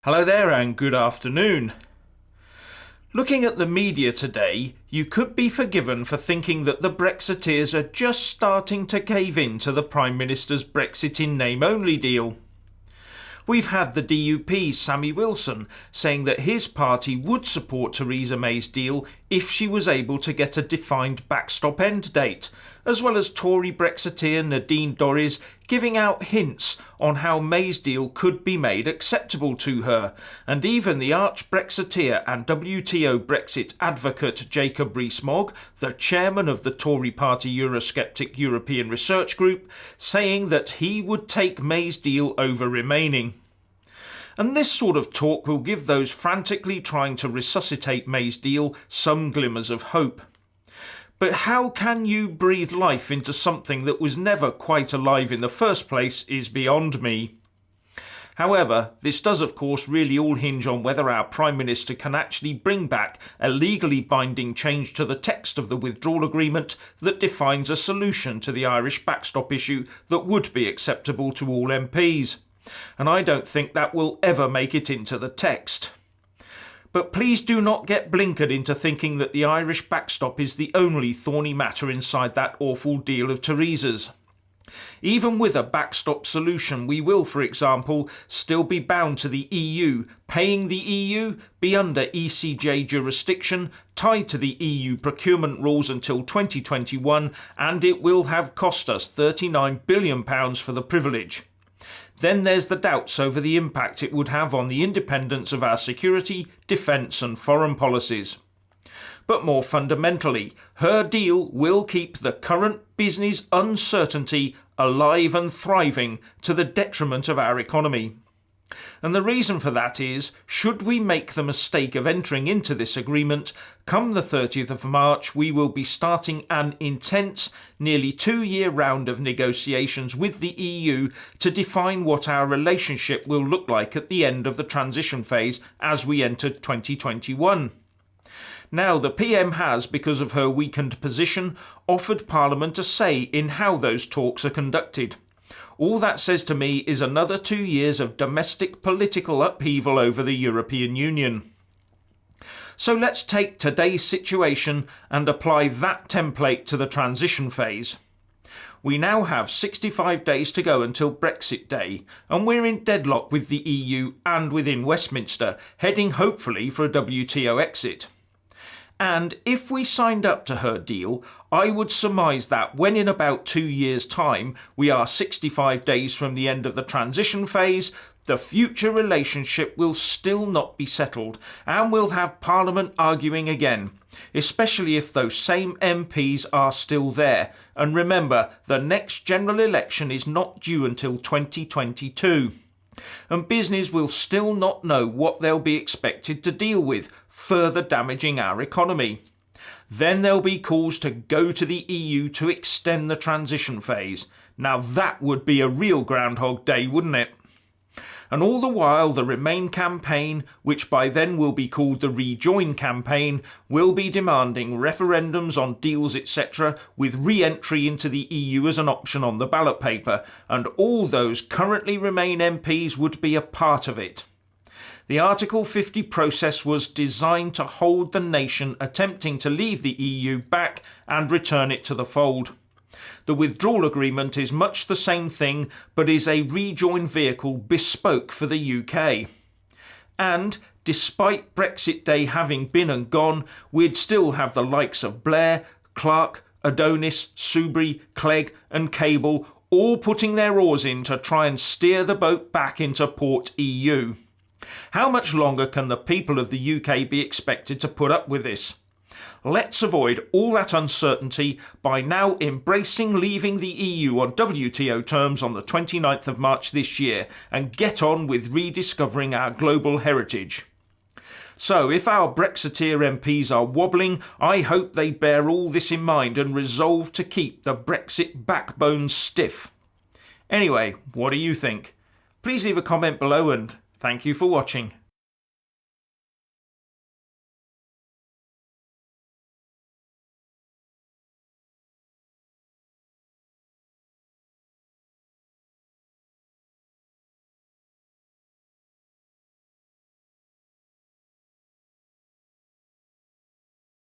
Hello there and good afternoon. Looking at the media today, you could be forgiven for thinking that the Brexiteers are just starting to cave in to the Prime Minister's Brexit in name-only deal. We've had the DUP's Sammy Wilson saying that his party would support Theresa May's deal if she was able to get a defined backstop end date, as well as Tory Brexiteer Nadine Dorries giving out hints on how May's deal could be made acceptable to her, and even the arch-Brexiteer and WTO Brexit advocate Jacob Rees-Mogg, the chairman of the Tory party Eurosceptic European Research Group, saying that he would take May's deal over remaining. And this sort of talk will give those frantically trying to resuscitate May's deal some glimmers of hope. But how can you breathe life into something that was never quite alive in the first place is beyond me. However, this does of course really all hinge on whether our Prime Minister can actually bring back a legally binding change to the text of the withdrawal agreement that defines a solution to the Irish backstop issue that would be acceptable to all MPs. And I don't think that will ever make it into the text. But please do not get blinkered into thinking that the Irish backstop is the only thorny matter inside that awful deal of Theresa's. Even with a backstop solution, we will, for example, still be bound to the EU, paying the EU, be under ECJ jurisdiction, tied to the EU procurement rules until 2021, and it will have cost us £39 billion for the privilege. Then there's the doubts over the impact it would have on the independence of our security, defence and foreign policies. But more fundamentally, her deal will keep the current business uncertainty alive and thriving to the detriment of our economy. And the reason for that is, should we make the mistake of entering into this agreement, come the 30th of March we will be starting an intense, nearly 2-year round of negotiations with the EU to define what our relationship will look like at the end of the transition phase as we enter 2021. Now, the PM has, because of her weakened position, offered Parliament a say in how those talks are conducted. All that says to me is another 2 years of domestic political upheaval over the European Union. So let's take today's situation and apply that template to the transition phase. We now have 65 days to go until Brexit Day, and we're in deadlock with the EU and within Westminster, heading hopefully for a WTO exit. And if we signed up to her deal, I would surmise that when in about 2 years' time we are 65 days from the end of the transition phase, the future relationship will still not be settled and we'll have Parliament arguing again, especially if those same MPs are still there. And remember, the next general election is not due until 2022. And business will still not know what they'll be expected to deal with, further damaging our economy. Then there'll be calls to go to the EU to extend the transition phase. Now that would be a real Groundhog Day, wouldn't it? And all the while the Remain campaign, which by then will be called the Rejoin campaign, will be demanding referendums on deals etc. with re-entry into the EU as an option on the ballot paper, and all those currently Remain MPs would be a part of it. The Article 50 process was designed to hold the nation attempting to leave the EU back and return it to the fold. The withdrawal agreement is much the same thing, but is a rejoin vehicle bespoke for the UK. And, despite Brexit Day having been and gone, we'd still have the likes of Blair, Clark, Adonis, Soubry, Clegg and Cable all putting their oars in to try and steer the boat back into port EU. How much longer can the people of the UK be expected to put up with this? Let's avoid all that uncertainty by now embracing leaving the EU on WTO terms on the 29th of March this year and get on with rediscovering our global heritage. So if our Brexiteer MPs are wobbling, I hope they bear all this in mind and resolve to keep the Brexit backbone stiff. Anyway, what do you think? Please leave a comment below and thank you for watching.